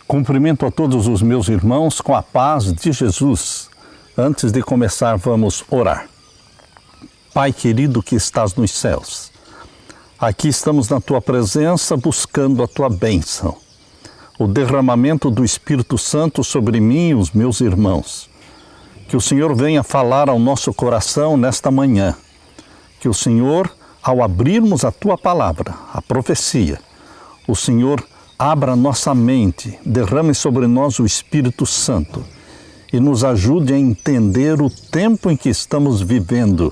Cumprimento a todos os meus irmãos com a paz de Jesus. Antes de começar, vamos orar. Pai querido que estás nos céus, aqui estamos na Tua presença buscando a Tua bênção, o derramamento do Espírito Santo sobre mim e os meus irmãos. Que o Senhor venha falar ao nosso coração nesta manhã. Que o Senhor, ao abrirmos a Tua palavra, a profecia, o Senhor abra nossa mente, derrame sobre nós o Espírito Santo e nos ajude a entender o tempo em que estamos vivendo,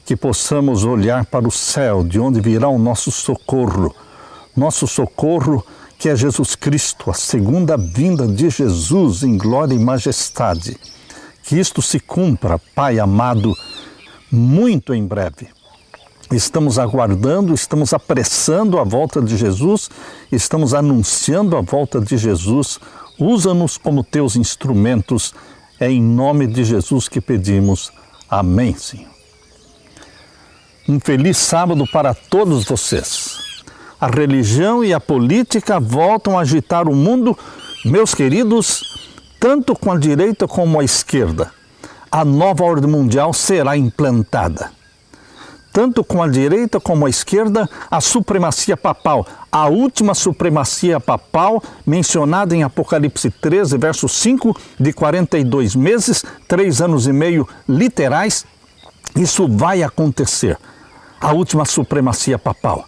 que possamos olhar para o céu, de onde virá o nosso socorro que é Jesus Cristo, a segunda vinda de Jesus em glória e majestade. Que isto se cumpra, Pai amado, muito em breve. Estamos aguardando, estamos apressando a volta de Jesus, estamos anunciando a volta de Jesus. Usa-nos como teus instrumentos. É em nome de Jesus que pedimos. Amém, Senhor. Um feliz sábado para todos vocês. A religião e a política voltam a agitar o mundo, meus queridos, tanto com a direita como a esquerda. A nova ordem mundial será implantada. Tanto com a direita como a esquerda, a supremacia papal, a última supremacia papal mencionada em Apocalipse 13, verso 5, de 42 meses, 3 anos e meio literais, isso vai acontecer. A última supremacia papal.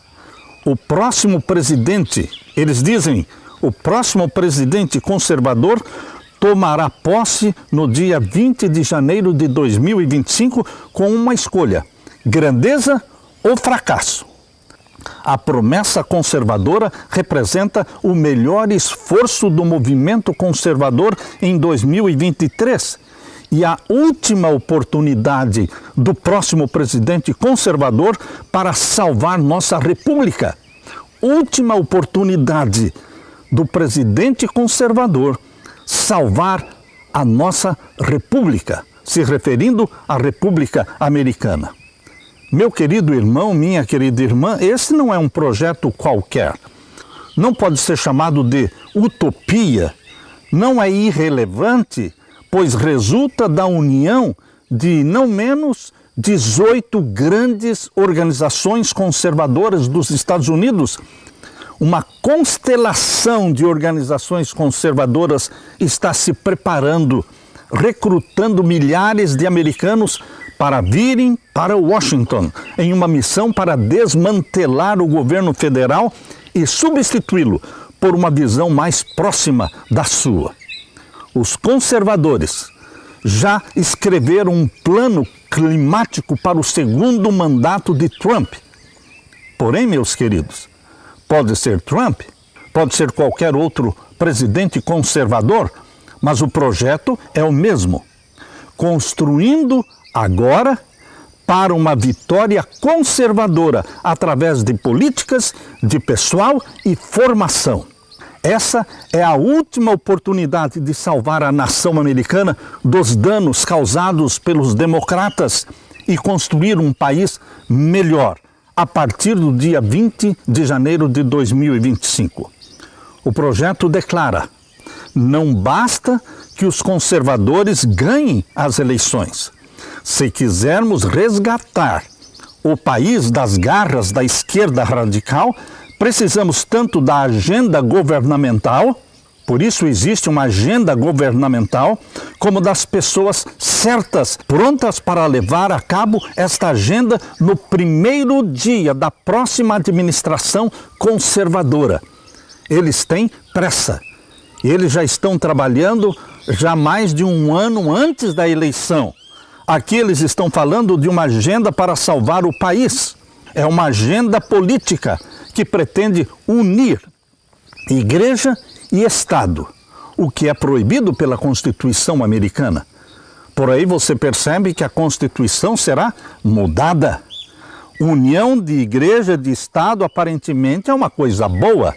O próximo presidente, eles dizem, o próximo presidente conservador tomará posse no dia 20 de janeiro de 2025 com uma escolha: grandeza ou fracasso. A promessa conservadora representa o melhor esforço do movimento conservador em 2023 e a última oportunidade do próximo presidente conservador para salvar nossa república. Última oportunidade do presidente conservador salvar a nossa república, se referindo à República Americana. Meu querido irmão, minha querida irmã, esse não é um projeto qualquer. Não pode ser chamado de utopia. Não é irrelevante, pois resulta da união de não menos 18 grandes organizações conservadoras dos Estados Unidos. Uma constelação de organizações conservadoras está se preparando, recrutando milhares de americanos para virem para Washington, em uma missão para desmantelar o governo federal e substituí-lo por uma visão mais próxima da sua. Os conservadores já escreveram um plano climático para o segundo mandato de Trump. Porém, meus queridos, pode ser Trump, pode ser qualquer outro presidente conservador, mas o projeto é o mesmo. Construindo agora para uma vitória conservadora através de políticas, de pessoal e formação. Essa é a última oportunidade de salvar a nação americana dos danos causados pelos democratas e construir um país melhor a partir do dia 20 de janeiro de 2025. O projeto declara: não basta que os conservadores ganhem as eleições. Se quisermos resgatar o país das garras da esquerda radical, precisamos tanto da agenda governamental, por isso existe uma agenda governamental, como das pessoas certas, prontas para levar a cabo esta agenda no primeiro dia da próxima administração conservadora. Eles têm pressa. Eles já estão trabalhando já mais de um ano antes da eleição. Aqui eles estão falando de uma agenda para salvar o país. É uma agenda política que pretende unir igreja e Estado, o que é proibido pela Constituição americana. Por aí você percebe que a Constituição será mudada. União de igreja e de Estado aparentemente é uma coisa boa.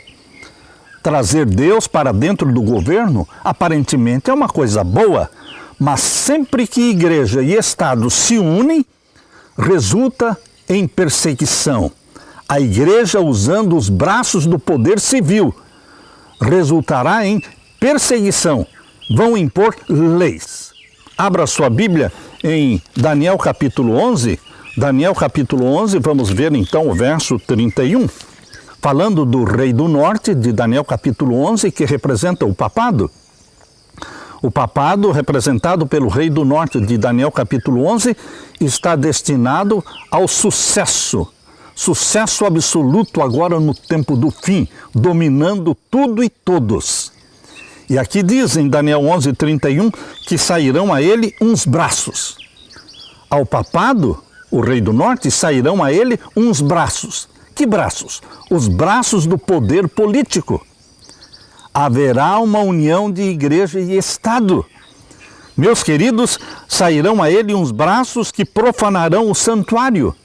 Trazer Deus para dentro do governo aparentemente é uma coisa boa. Mas sempre que igreja e Estado se unem, resulta em perseguição. A igreja usando os braços do poder civil resultará em perseguição, vão impor leis. Abra sua Bíblia em Daniel capítulo 11. Daniel capítulo 11, vamos ver então o verso 31. Falando do rei do norte, de Daniel capítulo 11, que representa o papado. O papado, representado pelo rei do norte de Daniel capítulo 11, está destinado ao sucesso. Sucesso absoluto agora no tempo do fim, dominando tudo e todos. E aqui diz em Daniel 11, 31, que sairão a ele uns braços. Ao papado, o rei do norte, sairão a ele uns braços. Que braços? Os braços do poder político. Haverá uma união de igreja e Estado. Meus queridos, sairão a ele uns braços que profanarão o santuário.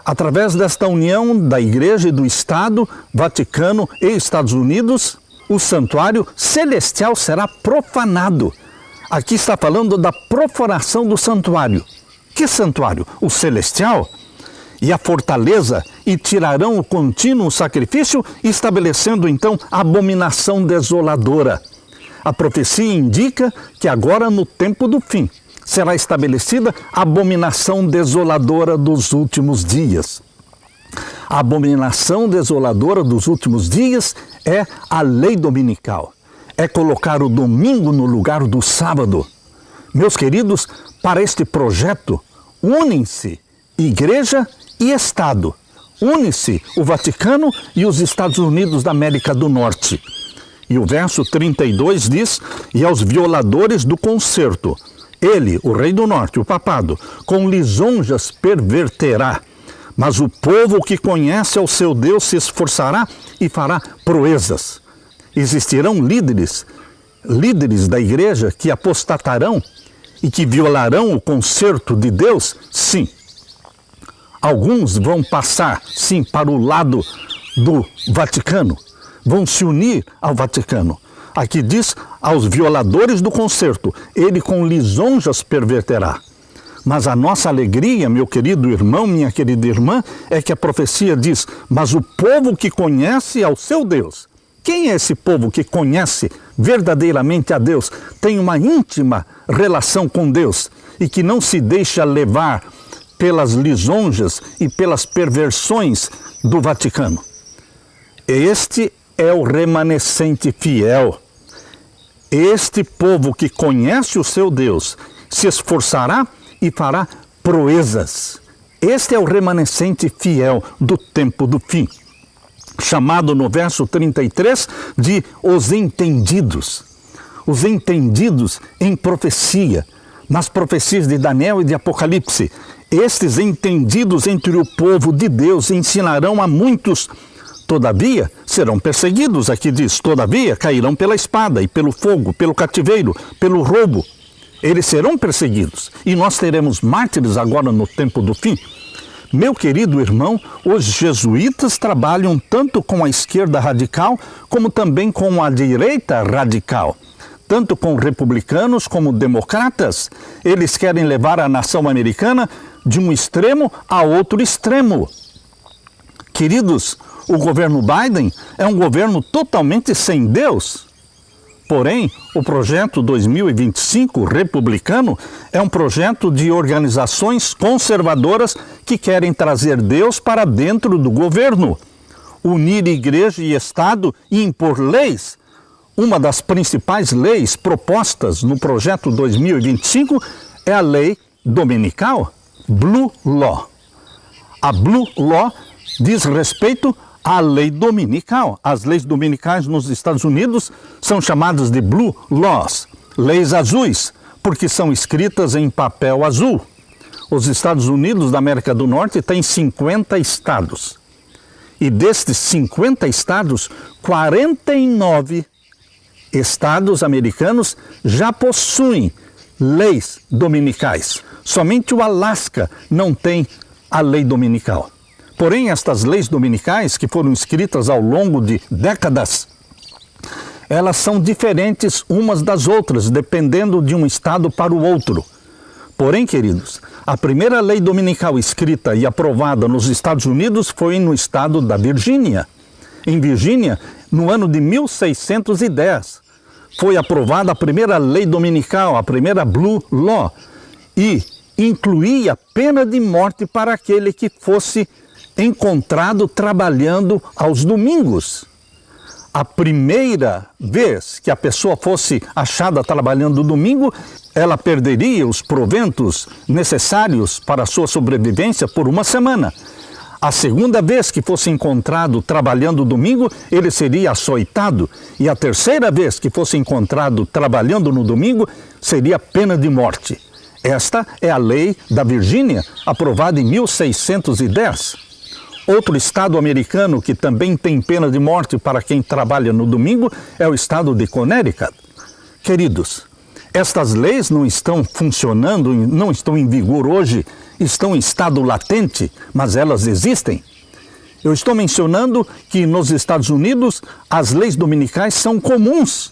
Através desta união da igreja e do Estado, Vaticano e Estados Unidos, o santuário celestial será profanado. Aqui está falando da profanação do santuário. Que santuário? O celestial? E a fortaleza, e tirarão o contínuo sacrifício, estabelecendo então abominação desoladora. A profecia indica que agora no tempo do fim será estabelecida a abominação desoladora dos últimos dias. A abominação desoladora dos últimos dias é a lei dominical. É colocar o domingo no lugar do sábado. Meus queridos, para este projeto, unem-se igreja e Estado. Une-se o Vaticano e os Estados Unidos da América do Norte. E o verso 32 diz, e aos violadores do concerto, ele, o rei do norte, o papado, com lisonjas perverterá, mas o povo que conhece ao seu Deus se esforçará e fará proezas. Existirão líderes da igreja que apostatarão e que violarão o concerto de Deus? Sim. Alguns vão passar, sim, para o lado do Vaticano, vão se unir ao Vaticano. Aqui diz, aos violadores do concerto, ele com lisonjas perverterá. Mas a nossa alegria, meu querido irmão, minha querida irmã, é que a profecia diz, mas o povo que conhece ao seu Deus. Quem é esse povo que conhece verdadeiramente a Deus, tem uma íntima relação com Deus e que não se deixa levar pelas lisonjas e pelas perversões do Vaticano? Este é o remanescente fiel. Este povo que conhece o seu Deus se esforçará e fará proezas. Este é o remanescente fiel do tempo do fim, chamado no verso 33 de os entendidos. Os entendidos em profecia, nas profecias de Daniel e de Apocalipse. Estes entendidos entre o povo de Deus ensinarão a muitos. Todavia, serão perseguidos, aqui diz, todavia cairão pela espada e pelo fogo, pelo cativeiro, pelo roubo. Eles serão perseguidos e nós teremos mártires agora no tempo do fim. Meu querido irmão, os jesuítas trabalham tanto com a esquerda radical como também com a direita radical. Tanto com republicanos como democratas. Eles querem levar a nação americana de um extremo a outro extremo. Queridos, o governo Biden é um governo totalmente sem Deus. Porém, o projeto 2025 republicano é um projeto de organizações conservadoras que querem trazer Deus para dentro do governo, unir igreja e Estado e impor leis. Uma das principais leis propostas no projeto 2025 é a lei dominical, Blue Law. A Blue Law diz respeito à lei dominical. As leis dominicais nos Estados Unidos são chamadas de Blue Laws, leis azuis, porque são escritas em papel azul. Os Estados Unidos da América do Norte têm 50 estados. E destes 50 estados, 49 estados americanos já possuem leis dominicais. Somente o Alasca não tem a lei dominical. Porém, estas leis dominicais, que foram escritas ao longo de décadas, elas são diferentes umas das outras, dependendo de um estado para o outro. Porém, queridos, a primeira lei dominical escrita e aprovada nos Estados Unidos foi no estado da Virgínia. Em Virgínia, no ano de 1610, foi aprovada a primeira lei dominical, a primeira Blue Law, e incluía pena de morte para aquele que fosse encontrado trabalhando aos domingos. A primeira vez que a pessoa fosse achada trabalhando no domingo, ela perderia os proventos necessários para a sua sobrevivência por uma semana. A segunda vez que fosse encontrado trabalhando domingo, ele seria açoitado. E a terceira vez que fosse encontrado trabalhando no domingo, seria pena de morte. Esta é a lei da Virgínia, aprovada em 1610. Outro estado americano que também tem pena de morte para quem trabalha no domingo é o estado de Connecticut. Queridos, estas leis não estão funcionando, não estão em vigor hoje, estão em estado latente, mas elas existem. Eu estou mencionando que nos Estados Unidos as leis dominicais são comuns,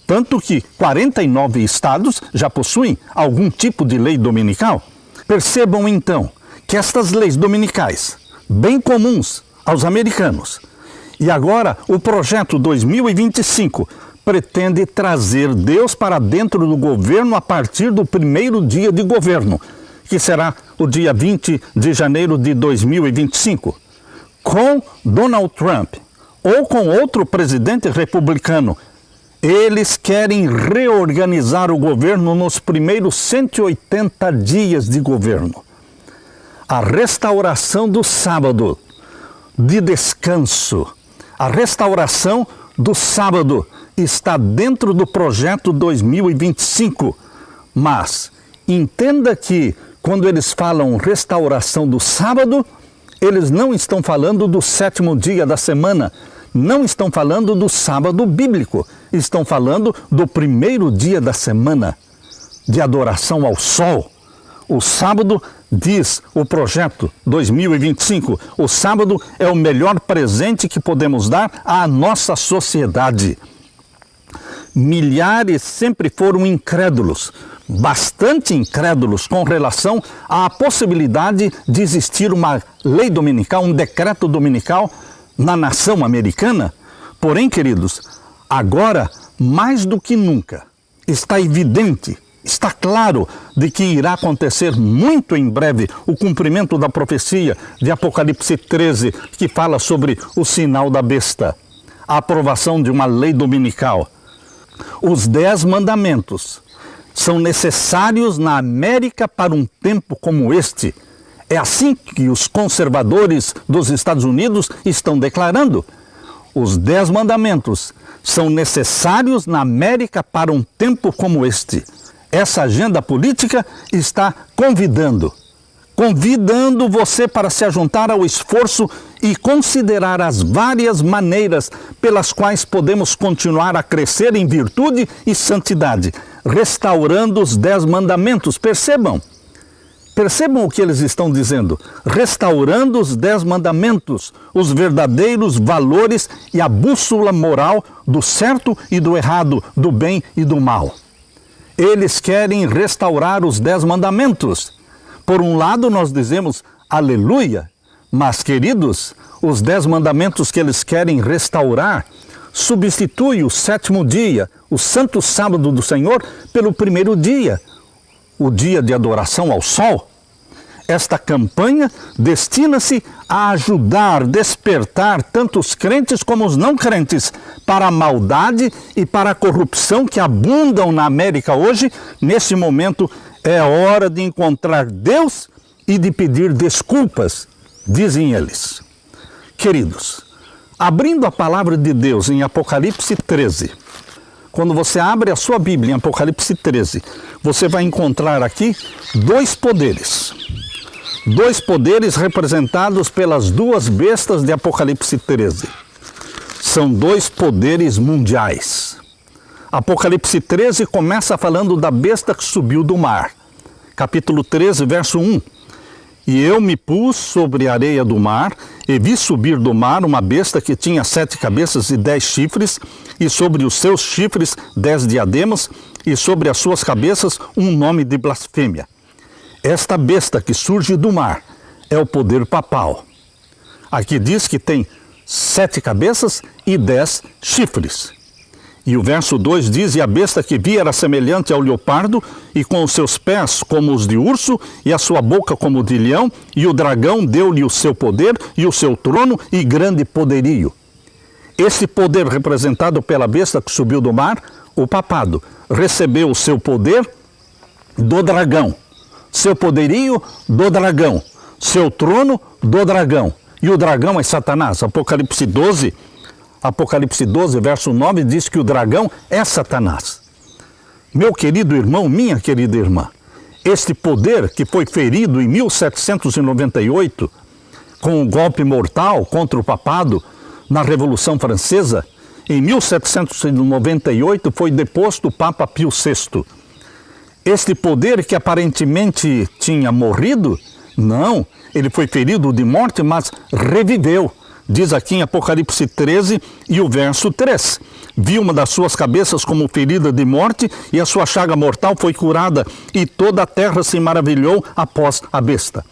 tanto que 49 estados já possuem algum tipo de lei dominical. Percebam então que estas leis dominicais, bem comuns aos americanos, e agora o projeto 2025 pretende trazer Deus para dentro do governo a partir do primeiro dia de governo, que será o dia 20 de janeiro de 2025, com Donald Trump ou com outro presidente republicano. Eles querem reorganizar o governo nos primeiros 180 dias de governo. A restauração do sábado de descanso, a restauração do sábado está dentro do projeto 2025. Mas entenda que quando eles falam restauração do sábado, eles não estão falando do sétimo dia da semana, não estão falando do sábado bíblico, estão falando do primeiro dia da semana, de adoração ao sol. O sábado, diz o projeto 2025, o sábado é o melhor presente que podemos dar à nossa sociedade. Milhares sempre foram incrédulos, bastante incrédulos com relação à possibilidade de existir uma lei dominical, um decreto dominical na nação americana. Porém, queridos, agora, mais do que nunca, está evidente, está claro de que irá acontecer muito em breve o cumprimento da profecia de Apocalipse 13, que fala sobre o sinal da besta, a aprovação de uma lei dominical. Os 10 mandamentos são necessários na América para um tempo como este. É assim que os conservadores dos Estados Unidos estão declarando. Os 10 mandamentos são necessários na América para um tempo como este. Essa agenda política está convidando você para se ajuntar ao esforço e considerar as várias maneiras pelas quais podemos continuar a crescer em virtude e santidade, restaurando os 10 mandamentos. Percebam o que eles estão dizendo. Restaurando os 10 mandamentos, os verdadeiros valores e a bússola moral do certo e do errado, do bem e do mal. Eles querem restaurar os 10 mandamentos. Por um lado, nós dizemos aleluia, mas, queridos, os 10 mandamentos que eles querem restaurar substituem o 7º dia, o santo sábado do Senhor, pelo primeiro dia, o dia de adoração ao sol. Esta campanha destina-se a ajudar, despertar tanto os crentes como os não crentes para a maldade e para a corrupção que abundam na América hoje. Nesse momento é hora de encontrar Deus e de pedir desculpas, dizem eles. Queridos, abrindo a palavra de Deus em Apocalipse 13, quando você abre a sua Bíblia em Apocalipse 13, você vai encontrar aqui 2 poderes. 2 poderes representados pelas 2 bestas de Apocalipse 13. São 2 poderes mundiais. Apocalipse 13 começa falando da besta que subiu do mar. Capítulo 13, verso 1. E eu me pus sobre a areia do mar, e vi subir do mar uma besta que tinha 7 cabeças e 10 chifres, e sobre os seus chifres 10 diademas, e sobre as suas cabeças um nome de blasfêmia. Esta besta que surge do mar é o poder papal. Aqui diz que tem 7 cabeças e 10 chifres. E o verso 2 diz, e a besta que vi era semelhante ao leopardo, e com os seus pés como os de urso, e a sua boca como de leão, e o dragão deu-lhe o seu poder, e o seu trono, e grande poderio. Esse poder representado pela besta que subiu do mar, o papado, recebeu o seu poder do dragão, seu poderio do dragão, seu trono do dragão. E o dragão é Satanás. Apocalipse 12, verso 9, diz que o dragão é Satanás. Meu querido irmão, minha querida irmã, este poder que foi ferido em 1798, com um golpe mortal contra o papado na Revolução Francesa, em 1798 foi deposto o Papa Pio VI. Este poder que aparentemente tinha morrido, não, ele foi ferido de morte, mas reviveu. Diz aqui em Apocalipse 13 e o verso 3. Vi uma das suas cabeças como ferida de morte, e a sua chaga mortal foi curada, e toda a terra se maravilhou após a besta.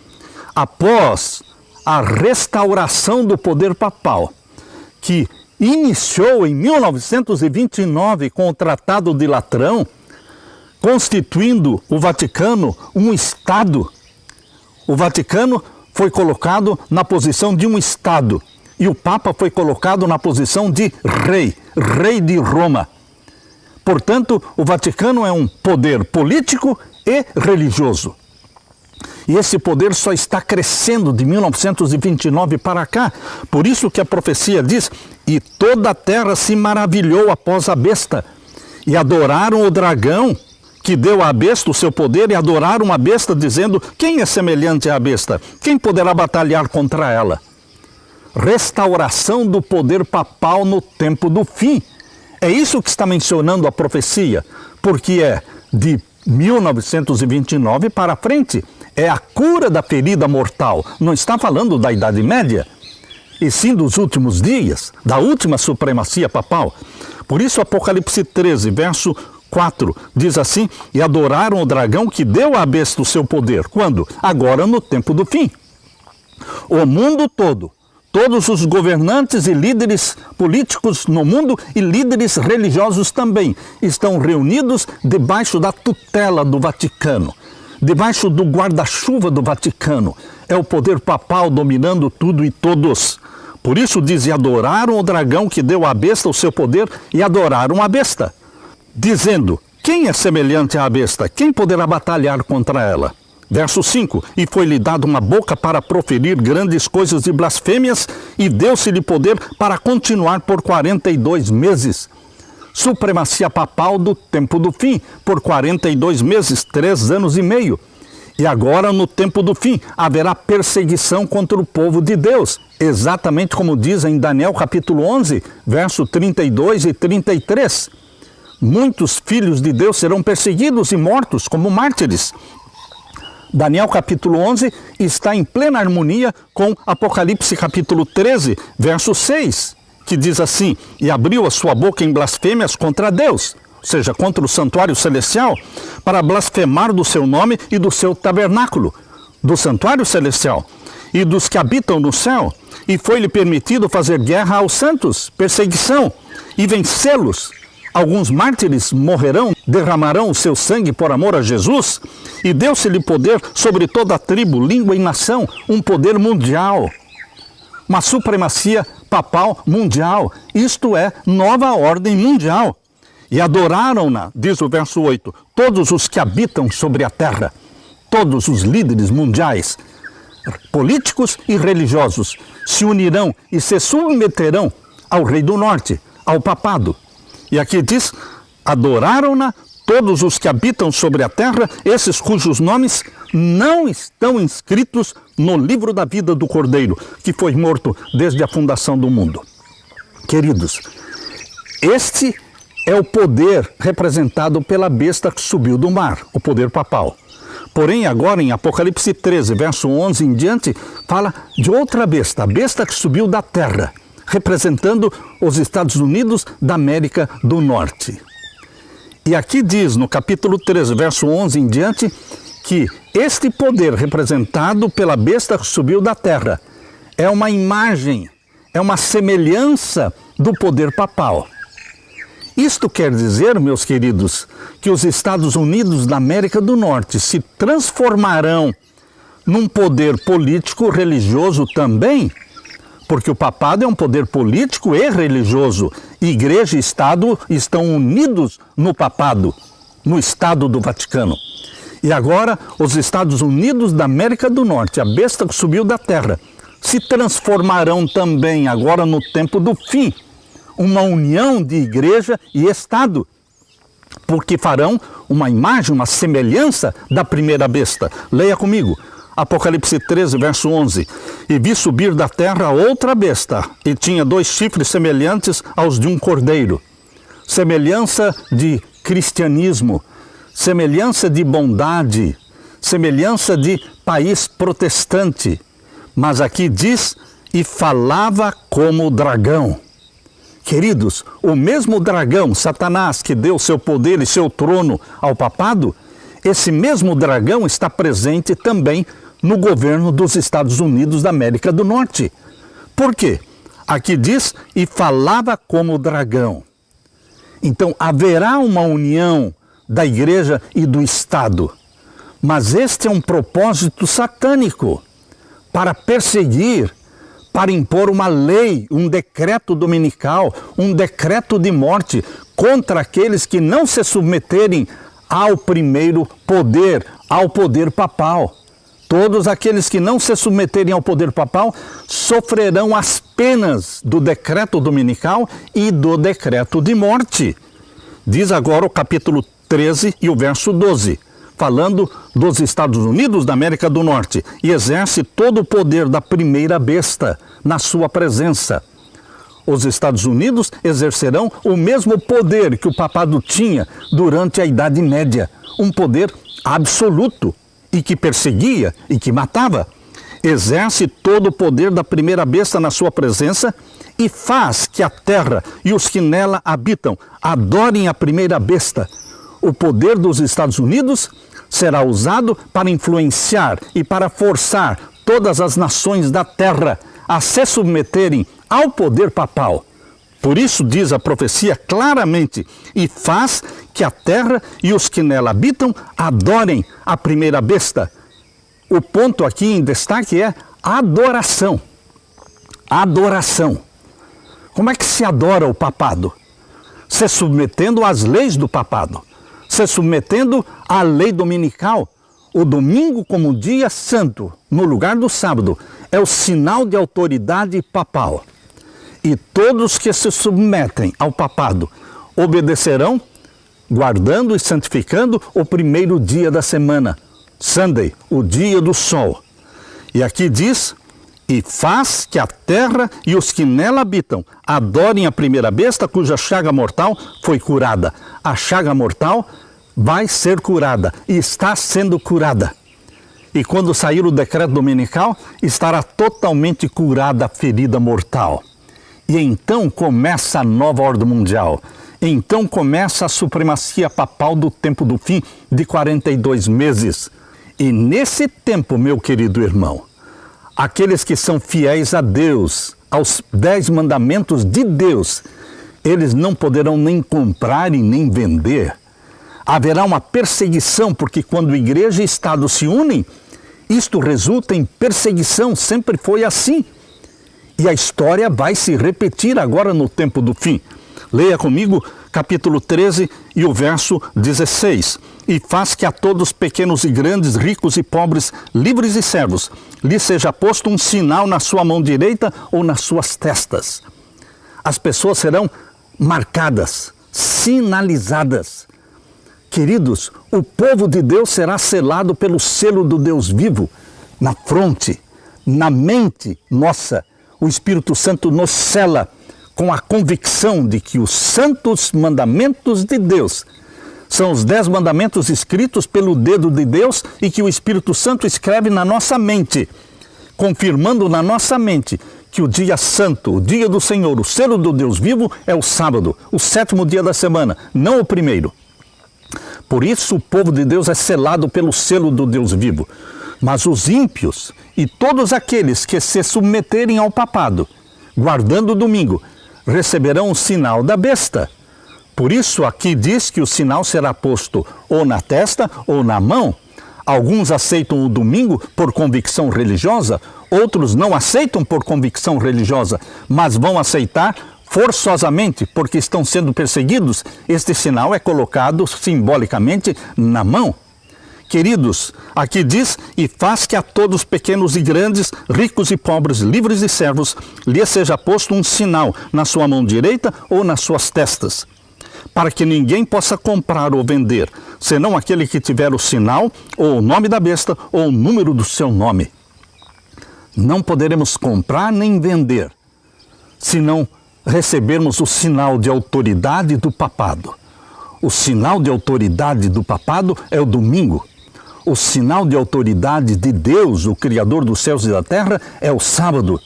Após a restauração do poder papal, que iniciou em 1929 com o Tratado de Latrão, constituindo o Vaticano um Estado. O Vaticano foi colocado na posição de um Estado e o Papa foi colocado na posição de rei de Roma. Portanto, o Vaticano é um poder político e religioso. E esse poder só está crescendo de 1929 para cá. Por isso que a profecia diz, e toda a terra se maravilhou após a besta, e adoraram o dragão, que deu à besta o seu poder, e adoraram a besta, dizendo, quem é semelhante à besta? Quem poderá batalhar contra ela? Restauração do poder papal no tempo do fim. É isso que está mencionando a profecia, porque é de 1929 para frente. É a cura da ferida mortal. Não está falando da Idade Média, e sim dos últimos dias, da última supremacia papal. Por isso, Apocalipse 13, verso 4, diz assim, e adoraram o dragão que deu à besta o seu poder. Quando? Agora no tempo do fim. O mundo todo, todos os governantes e líderes políticos no mundo e líderes religiosos também, estão reunidos debaixo da tutela do Vaticano, debaixo do guarda-chuva do Vaticano. É o poder papal dominando tudo e todos. Por isso diz, e adoraram o dragão que deu à besta o seu poder, e adoraram a besta, dizendo, quem é semelhante à besta? Quem poderá batalhar contra ela? Verso 5, e foi-lhe dado uma boca para proferir grandes coisas e blasfêmias, e deu-se-lhe poder para continuar por 42 meses. Supremacia papal do tempo do fim, por 42 meses, 3 anos e meio. E agora, no tempo do fim, haverá perseguição contra o povo de Deus, exatamente como diz em Daniel capítulo 11, verso 32 e 33. Muitos filhos de Deus serão perseguidos e mortos como mártires. Daniel capítulo 11 está em plena harmonia com Apocalipse capítulo 13, verso 6, que diz assim, e abriu a sua boca em blasfêmias contra Deus, ou seja, contra o santuário celestial, para blasfemar do seu nome e do seu tabernáculo, do santuário celestial, e dos que habitam no céu, e foi-lhe permitido fazer guerra aos santos, perseguição, e vencê-los. Alguns mártires morrerão, derramarão o seu sangue por amor a Jesus, e deu-se-lhe poder sobre toda a tribo, língua e nação, um poder mundial, uma supremacia papal mundial, isto é, nova ordem mundial. E adoraram-na, diz o verso 8, todos os que habitam sobre a terra, todos os líderes mundiais, políticos e religiosos, se unirão e se submeterão ao rei do norte, ao papado. E aqui diz, adoraram-na todos os que habitam sobre a terra, esses cujos nomes não estão inscritos no livro da vida do Cordeiro, que foi morto desde a fundação do mundo. Queridos, este é o poder representado pela besta que subiu do mar, o poder papal. Porém, agora em Apocalipse 13, verso 11 em diante, fala de outra besta, a besta que subiu da terra, representando os Estados Unidos da América do Norte. E aqui diz, no capítulo 13, verso 11 em diante, que este poder representado pela besta que subiu da terra é uma imagem, é uma semelhança do poder papal. Isto quer dizer, meus queridos, que os Estados Unidos da América do Norte se transformarão num poder político religioso também, porque o papado é um poder político e religioso. Igreja e Estado estão unidos no papado, no Estado do Vaticano. E agora, os Estados Unidos da América do Norte, a besta que subiu da terra, se transformarão também, agora no tempo do fim, uma união de igreja e Estado, porque farão uma imagem, uma semelhança da primeira besta. Leia comigo. Apocalipse 13, verso 11. E vi subir da terra outra besta, e tinha 2 chifres semelhantes aos de um cordeiro. Semelhança de cristianismo, semelhança de bondade, semelhança de país protestante. Mas aqui diz, e falava como dragão. Queridos, o mesmo dragão, Satanás, que deu seu poder e seu trono ao papado, esse mesmo dragão está presente também no governo dos Estados Unidos da América do Norte. Por quê? Aqui diz, e falava como dragão. Então, haverá uma união da igreja e do Estado. Mas este é um propósito satânico, para perseguir, para impor uma lei, um decreto dominical, um decreto de morte contra aqueles que não se submeterem ao primeiro poder, ao poder papal. Todos aqueles que não se submeterem ao poder papal sofrerão as penas do decreto dominical e do decreto de morte. Diz agora o capítulo 13 e o verso 12, falando dos Estados Unidos da América do Norte, e exerce todo o poder da primeira besta na sua presença. Os Estados Unidos exercerão o mesmo poder que o papado tinha durante a Idade Média, um poder absoluto, e que perseguia e que matava. Exerce todo o poder da primeira besta na sua presença e faz que a terra e os que nela habitam adorem a primeira besta. O poder dos Estados Unidos será usado para influenciar e para forçar todas as nações da terra a se submeterem ao poder papal. Por isso diz a profecia claramente, e faz que a terra e os que nela habitam adorem a primeira besta. O ponto aqui em destaque é adoração. Adoração. Como é que se adora o papado? Se submetendo às leis do papado, se submetendo à lei dominical. O domingo como dia santo, no lugar do sábado, é o sinal de autoridade papal. E todos que se submetem ao papado obedecerão, guardando e santificando o primeiro dia da semana, Sunday, o dia do sol. E aqui diz, e faz que a terra e os que nela habitam adorem a primeira besta cuja chaga mortal foi curada. A chaga mortal vai ser curada e está sendo curada. E quando sair o decreto dominical, estará totalmente curada a ferida mortal. E então começa a nova ordem mundial. Então começa a supremacia papal do tempo do fim de 42 meses. E nesse tempo, meu querido irmão, aqueles que são fiéis a Deus, aos 10 mandamentos de Deus, eles não poderão nem comprar e nem vender. Haverá uma perseguição, porque quando igreja e Estado se unem, isto resulta em perseguição, sempre foi assim. E a história vai se repetir agora no tempo do fim. Leia comigo capítulo 13 e o verso 16. E faz que a todos, pequenos e grandes, ricos e pobres, livres e servos, lhe seja posto um sinal na sua mão direita ou nas suas testas. As pessoas serão marcadas, sinalizadas. Queridos, o povo de Deus será selado pelo selo do Deus vivo na fronte, na mente nossa. O Espírito Santo nos sela com a convicção de que os santos mandamentos de Deus são os 10 mandamentos escritos pelo dedo de Deus e que o Espírito Santo escreve na nossa mente, confirmando na nossa mente que o dia santo, o dia do Senhor, o selo do Deus vivo é o sábado, o 7º dia da semana, não o primeiro. Por isso o povo de Deus é selado pelo selo do Deus vivo. Mas os ímpios e todos aqueles que se submeterem ao papado, guardando o domingo, receberão o sinal da besta. Por isso aqui diz que o sinal será posto ou na testa ou na mão. Alguns aceitam o domingo por convicção religiosa, outros não aceitam por convicção religiosa, mas vão aceitar forçosamente, porque estão sendo perseguidos. Este sinal é colocado simbolicamente na mão. Queridos, aqui diz: e faz que a todos, pequenos e grandes, ricos e pobres, livres e servos, lhe seja posto um sinal na sua mão direita ou nas suas testas, para que ninguém possa comprar ou vender, senão aquele que tiver o sinal, ou o nome da besta, ou o número do seu nome. Não poderemos comprar nem vender, se não recebermos o sinal de autoridade do papado. O sinal de autoridade do papado é o domingo. O sinal de autoridade de Deus, o Criador dos céus e da terra, é o sábado.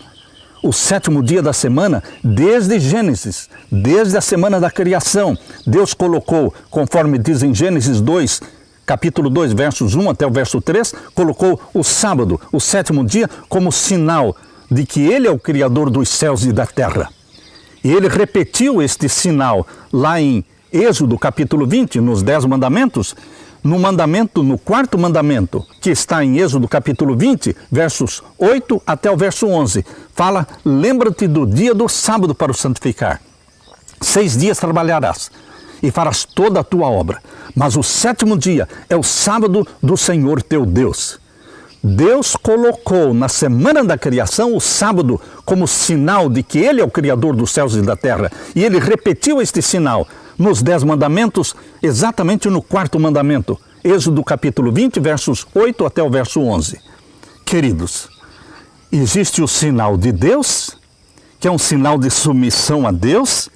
O sétimo dia da semana, desde Gênesis, desde a semana da criação, Deus colocou, conforme diz em Gênesis 2, capítulo 2, versos 1 até o verso 3, colocou o sábado, o sétimo dia, como sinal de que Ele é o Criador dos céus e da terra. E Ele repetiu este sinal lá em Êxodo, capítulo 20, nos 10 mandamentos, no quarto mandamento, que está em Êxodo capítulo 20, versos 8 até o verso 11, fala: lembra-te do dia do sábado para o santificar. 6 dias trabalharás e farás toda a tua obra, mas o sétimo dia é o sábado do Senhor teu Deus. Deus colocou na semana da criação o sábado como sinal de que Ele é o Criador dos céus e da terra, e Ele repetiu este sinal nos 10 mandamentos, exatamente no quarto mandamento, Êxodo capítulo 20, versos 8 até o verso 11. Queridos, existe o sinal de Deus, que é um sinal de submissão a Deus,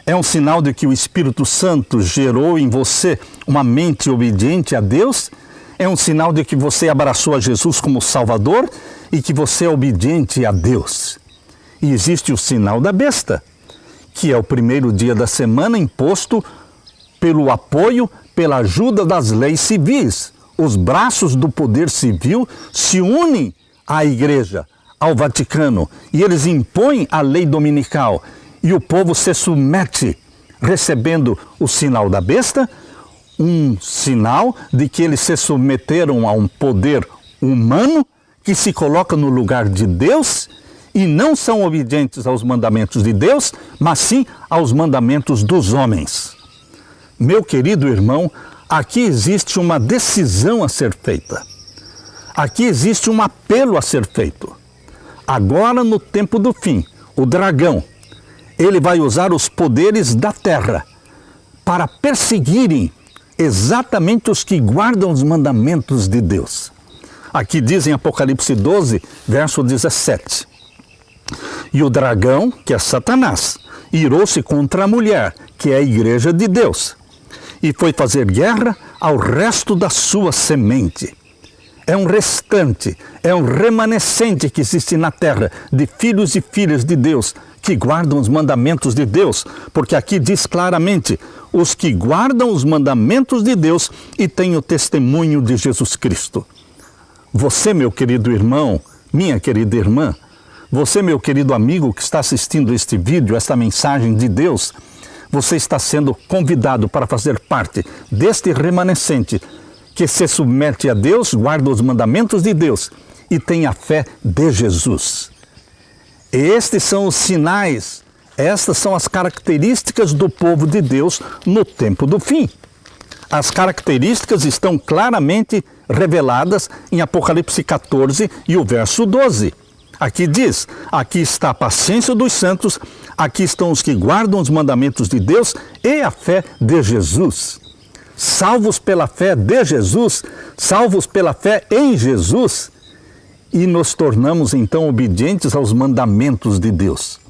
é um sinal de que o Espírito Santo gerou em você uma mente obediente a Deus, é um sinal de que você abraçou a Jesus como Salvador e que você é obediente a Deus. E existe o sinal da besta, que é o primeiro dia da semana imposto pelo apoio, pela ajuda das leis civis. Os braços do poder civil se unem à igreja, ao Vaticano, e eles impõem a lei dominical. E o povo se submete, recebendo o sinal da besta, um sinal de que eles se submeteram a um poder humano que se coloca no lugar de Deus e não são obedientes aos mandamentos de Deus, mas sim aos mandamentos dos homens. Meu querido irmão, aqui existe uma decisão a ser feita. Aqui existe um apelo a ser feito. Agora, no tempo do fim, o dragão, ele vai usar os poderes da terra para perseguirem exatamente os que guardam os mandamentos de Deus. Aqui diz em Apocalipse 12, verso 17. E o dragão, que é Satanás, irou-se contra a mulher, que é a igreja de Deus, e foi fazer guerra ao resto da sua semente. É um restante, é um remanescente que existe na terra de filhos e filhas de Deus que guardam os mandamentos de Deus, porque aqui diz claramente: os que guardam os mandamentos de Deus e têm o testemunho de Jesus Cristo. Você, meu querido irmão, minha querida irmã, você, meu querido amigo que está assistindo este vídeo, esta mensagem de Deus, você está sendo convidado para fazer parte deste remanescente que se submete a Deus, guarda os mandamentos de Deus e tem a fé de Jesus. Estes são os sinais, estas são as características do povo de Deus no tempo do fim. As características estão claramente reveladas em Apocalipse 14 e o verso 12. Aqui diz: aqui está a paciência dos santos, aqui estão os que guardam os mandamentos de Deus e a fé de Jesus. Salvos pela fé de Jesus, salvos pela fé em Jesus, e nos tornamos então obedientes aos mandamentos de Deus.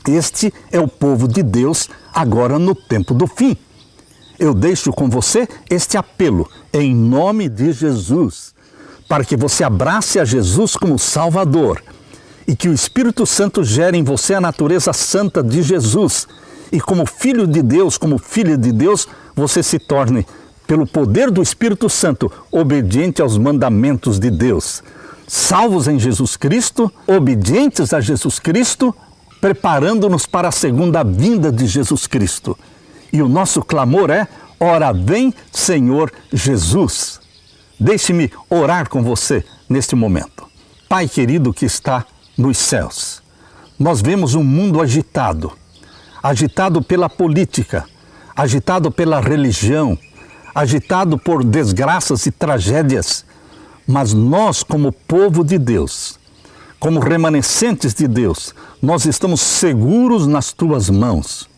Este é o povo de Deus agora no tempo do fim. Eu deixo com você este apelo em nome de Jesus, para que você abrace a Jesus como Salvador e que o Espírito Santo gere em você a natureza santa de Jesus. E como filho de Deus, como filha de Deus, você se torne, pelo poder do Espírito Santo, obediente aos mandamentos de Deus. Salvos em Jesus Cristo, obedientes a Jesus Cristo, preparando-nos para a segunda vinda de Jesus Cristo. E o nosso clamor é: ora vem, Senhor Jesus. Deixe-me orar com você neste momento. Pai querido que está nos céus, nós vemos um mundo agitado, agitado pela política, agitado pela religião, agitado por desgraças e tragédias, mas nós, como povo de Deus, como remanescentes de Deus, nós estamos seguros nas tuas mãos,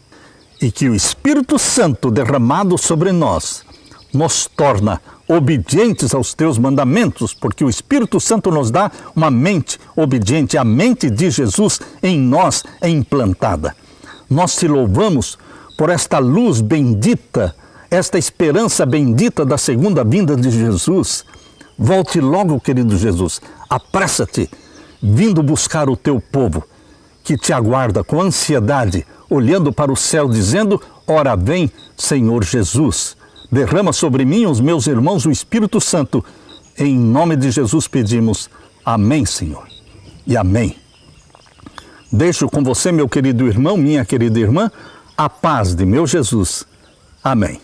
e que o Espírito Santo derramado sobre nós nos torna obedientes aos teus mandamentos, porque o Espírito Santo nos dá uma mente obediente, a mente de Jesus em nós é implantada. Nós te louvamos por esta luz bendita, esta esperança bendita da segunda vinda de Jesus. Volte logo, querido Jesus, apressa-te, vindo buscar o teu povo, que te aguarda com ansiedade, olhando para o céu, dizendo: ora vem, Senhor Jesus. Derrama sobre mim, os meus irmãos, o Espírito Santo. Em nome de Jesus pedimos. Amém, Senhor. E amém. Deixo com você, meu querido irmão, minha querida irmã, a paz de meu Jesus. Amém.